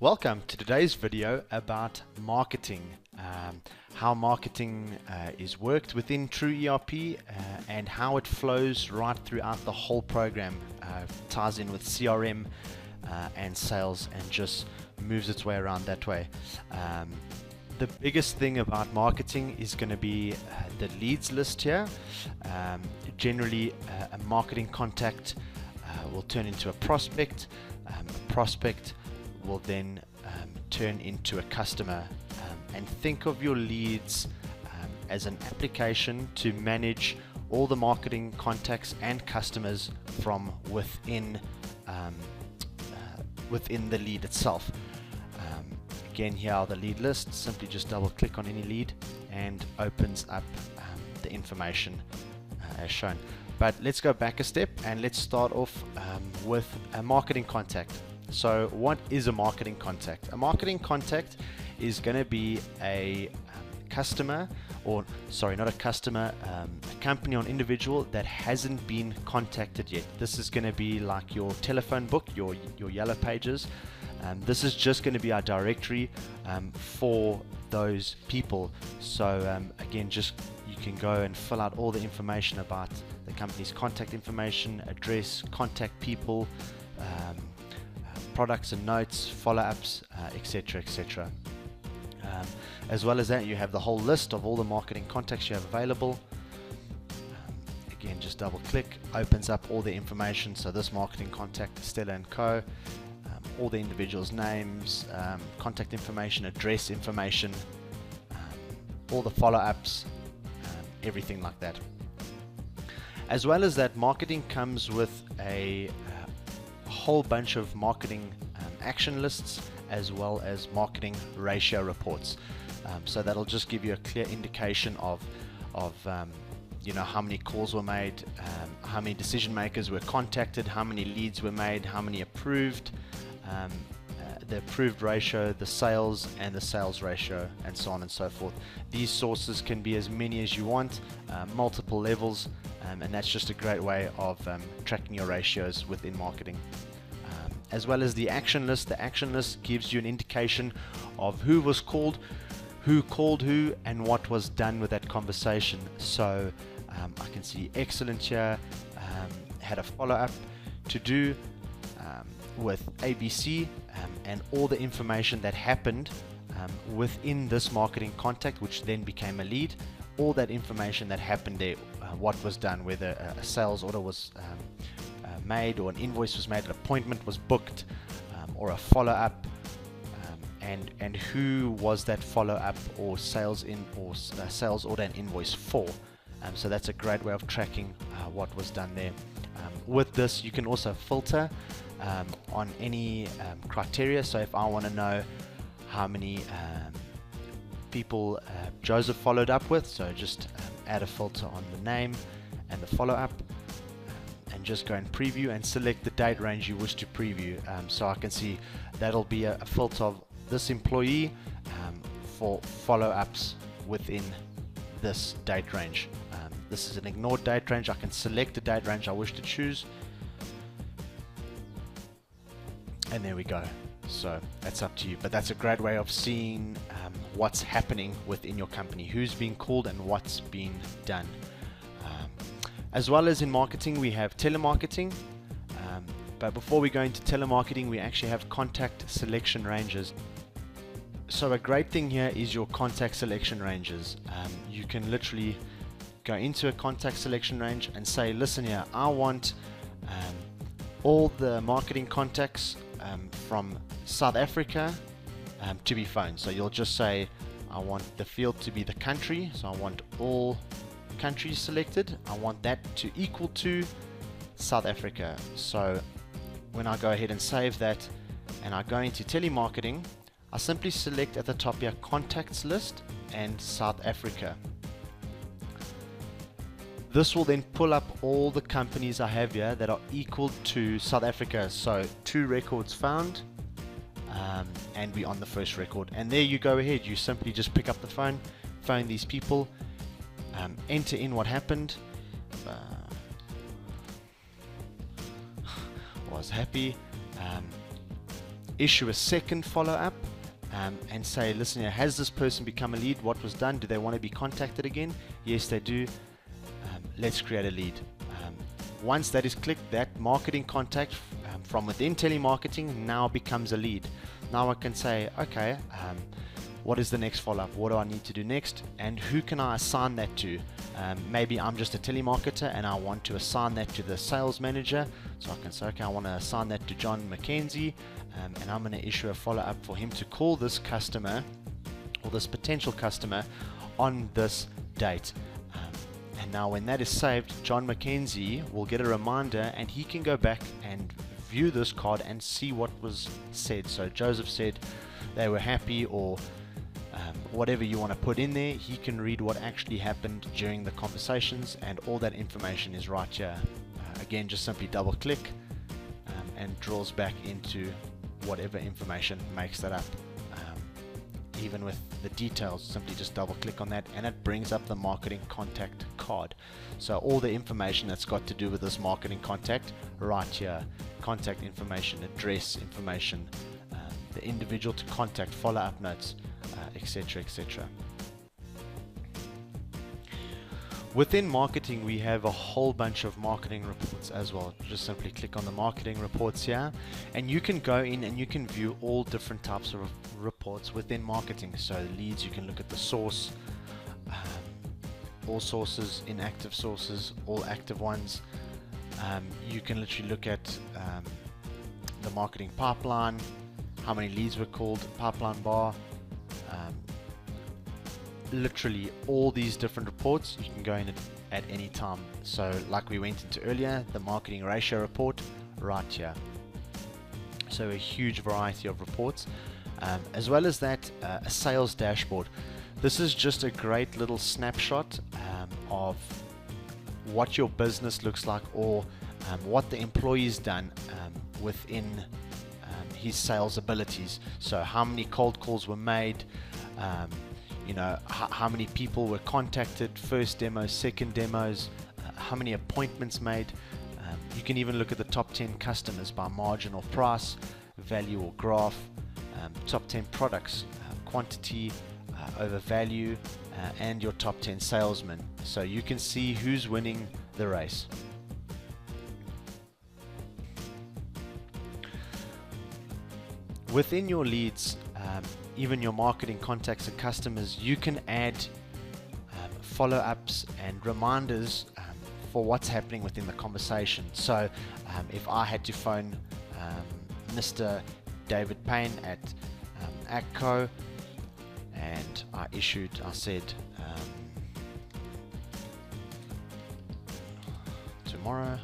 Welcome to today's video about marketing, how marketing is worked within True ERP and how it flows right throughout the whole program, ties in with CRM and sales and just moves its way around that way. The biggest thing about marketing is going to be the leads list here. Generally, a marketing contact will turn into a prospect. A prospect will then turn into a customer, and think of your leads as an application to manage all the marketing contacts and customers from within the lead itself. Again, here are the lead list. Simply just double click on any lead and opens up the information as shown. But let's go back a step and let's start off with a marketing contact. So what is a marketing contact? A marketing contact is going to be a customer, or sorry, not a customer, a company or an individual that hasn't been contacted yet. This is going to be like your telephone book, your yellow pages. This is just going to be our directory for those people. So again, just you can go and fill out all the information about the company's contact information, address, contact people, products and notes, follow-ups, etc., etc. As well as that, you have the whole list of all the marketing contacts you have available. Again, just double click, opens up all the information. So this marketing contact, Stella & Co., all the individuals' names, contact information, address information, all the follow-ups, everything like that. As well as that, marketing comes with a whole bunch of marketing action lists, as well as marketing ratio reports. So that'll just give you a clear indication of how many calls were made, how many decision makers were contacted, how many leads were made, how many approved, the approved ratio, the sales and the sales ratio, and so on and so forth. These sources can be as many as you want, multiple levels, and that's just a great way of tracking your ratios within marketing. As well as the action list. The action list gives you an indication of who was called, who called who, and what was done with that conversation. So I can see excellent here, had a follow-up to do with ABC, and all the information that happened within this marketing contact, which then became a lead. All that information that happened there, what was done, whether a sales order was made, or an invoice was made, an appointment was booked, or a follow-up, and who was that follow-up or sales order and invoice for. So that's a great way of tracking what was done there. With this, you can also filter on any criteria. So if I want to know how many people Joseph followed up with, so just add a filter on the name and the follow-up, and just go and preview and select the date range you wish to preview. So I can see that'll be a filter of this employee for follow-ups within this date range. This is an ignored date range. I can select the date range I wish to choose, and there we go. So that's up to you, but that's a great way of seeing what's happening within your company, who's being called and what's being done. As well as in marketing, we have telemarketing, but before we go into telemarketing, we actually have contact selection ranges. So a great thing here is your contact selection ranges. You can literally go into a contact selection range and say, listen here, I want all the marketing contacts from South Africa to be phoned. So you'll just say, I want the field to be the country, so I want all countries selected. I want that to equal to South Africa. So when I go ahead and save that and I go into telemarketing, I simply select at the top here contacts list and South Africa. This will then pull up all the companies I have here that are equal to South Africa. So 2 records found, and we're on the first record. And there you go ahead. You simply just pick up the phone, phone these people, enter in what happened. Was happy. issue a second follow-up and say, listen here, has this person become a lead? What was done? Do they want to be contacted again? Yes, they do. Let's create a lead. Once that is clicked, that marketing contact from within telemarketing now becomes a lead. Now I can say, okay, what is the next follow-up? What do I need to do next? And who can I assign that to? Maybe I'm just a telemarketer and I want to assign that to the sales manager. So I can say, okay, I want to assign that to John McKenzie, and I'm going to issue a follow-up for him to call this customer or this potential customer on this date. And now when that is saved, John McKenzie will get a reminder and he can go back and view this card and see what was said. So Joseph said they were happy, or whatever you want to put in there. He can read what actually happened during the conversations, and all that information is right here. Again, just simply double click and draws back into whatever information makes that up. Even with the details, simply just double click on that and it brings up the marketing contact card. So all the information that's got to do with this marketing contact right here: contact information, address information, the individual to contact, follow-up notes, etc., etc. Within marketing, we have a whole bunch of marketing reports as well. Just simply click on the marketing reports here, and you can go in and you can view all different types of reports within marketing. So leads, you can look at the source, all sources, inactive sources, all active ones. You can literally look at the marketing pipeline, how many leads were called, pipeline bar, literally all these different reports. You can go in at any time. So like we went into earlier, the marketing ratio report right here. So a huge variety of reports, as well as that, a sales dashboard. This is just a great little snapshot of what your business looks like, or what the employee's done within his sales abilities. So how many cold calls were made, you know, how many people were contacted, first demos, second demos, how many appointments made. You can even look at the top 10 customers by margin or price, value or graph, top 10 products, quantity over value, and your top 10 salesmen. So you can see who's winning the race. Within your leads, even your marketing contacts and customers, you can add follow-ups and reminders for what's happening within the conversation. So if I had to phone Mr. David Payne at ACCO, and I said tomorrow,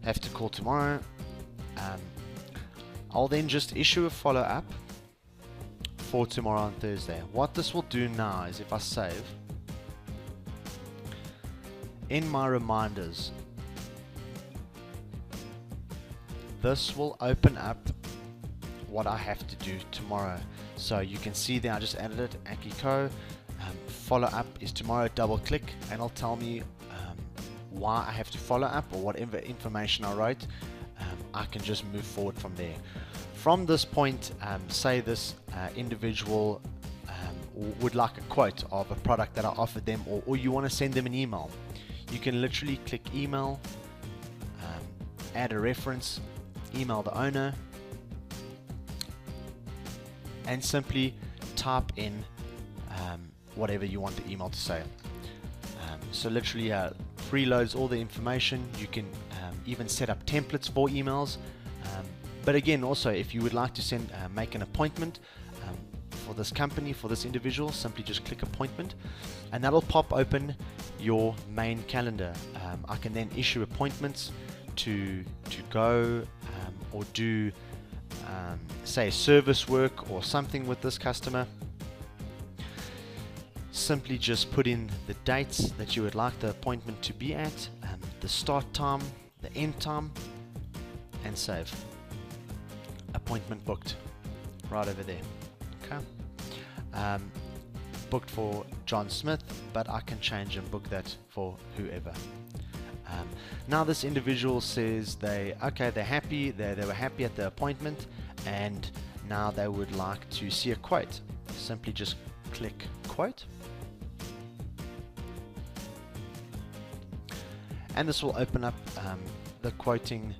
have to call tomorrow, I'll then just issue a follow-up for tomorrow on Thursday. What this will do now is, if I save, in my reminders, this will open up what I have to do tomorrow. So you can see there I just added it, ACCO, follow-up is tomorrow, double click and it'll tell me why I have to follow up, or whatever information I wrote. I can just move forward from there. From this point, say this individual would like a quote of a product that I offered them, or you want to send them an email. You can literally click email, add a reference, email the owner, and simply type in whatever you want the email to say. So literally preloads all the information. You can even set up templates for emails. But again, also if you would like to make an appointment for this company, for this individual, simply just click appointment and that'll pop open your main calendar. I can then issue appointments to go or do say service work or something with this customer. Simply just put in the dates that you would like the appointment to be at, the start time, the end time, and save. Appointment booked right over there. Okay. Booked for John Smith, but I can change and book that for whoever. Now this individual says they're happy, they were happy at the appointment, and now they would like to see a quote. Simply just click quote, and this will open up the quoting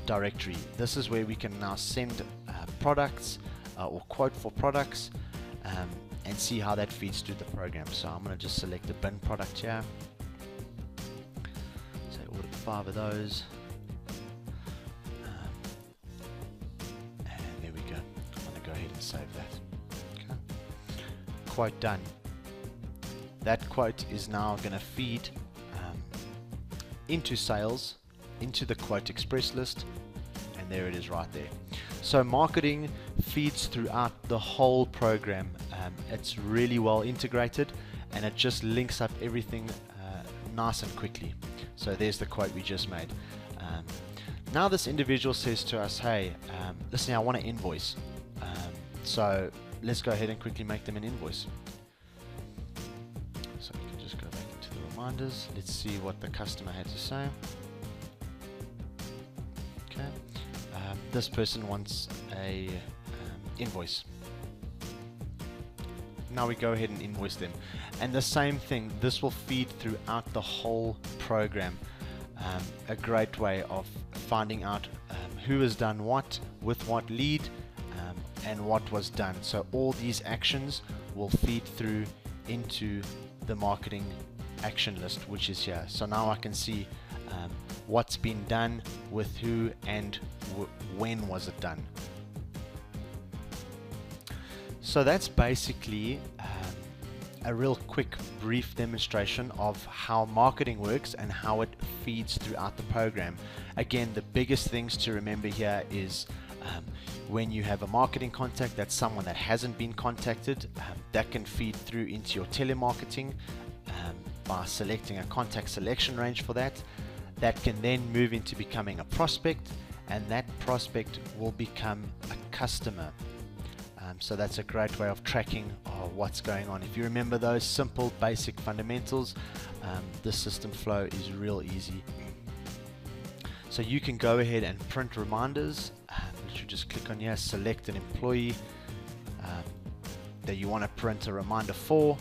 directory. This is where we can now send products or quote for products, and see how that feeds through the program. So I'm going to just select the bin product here. So order 5 of those. And there we go. I'm going to go ahead and save that. Okay. Quote done. That quote is now going to feed into sales, into the Quote Express list, and there it is right there. So marketing feeds throughout the whole program. It's really well integrated, and it just links up everything nice and quickly. So there's the quote we just made. Now this individual says to us, hey, listen, I want an invoice. So let's go ahead and quickly make them an invoice. So we can just go back into the reminders. Let's see what the customer had to say. Okay. This person wants a invoice. Now we go ahead and invoice them, and the same thing, this will feed throughout the whole program. A great way of finding out who has done what, with what lead, and what was done. So all these actions will feed through into the marketing action list, which is here. So now I can see what's been done, with who, and when was it done. So that's basically a real quick brief demonstration of how marketing works and how it feeds throughout the program. Again, the biggest things to remember here is when you have a marketing contact, that's someone that hasn't been contacted, that can feed through into your telemarketing by selecting a contact selection range for that. That can then move into becoming a prospect, and that prospect will become a customer. So that's a great way of tracking what's going on. If you remember those simple basic fundamentals, the system flow is real easy. So you can go ahead and print reminders. You just click on here, select an employee that you want to print a reminder for,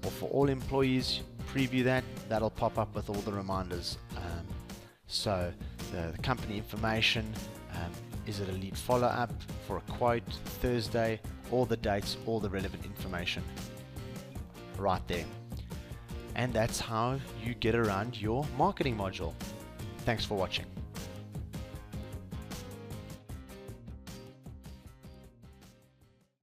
or for all employees. Preview that, that'll pop up with all the reminders. So the company information, is it a lead follow-up for a quote, Thursday, all the dates, all the relevant information right there. And that's how you get around your marketing module. Thanks for watching.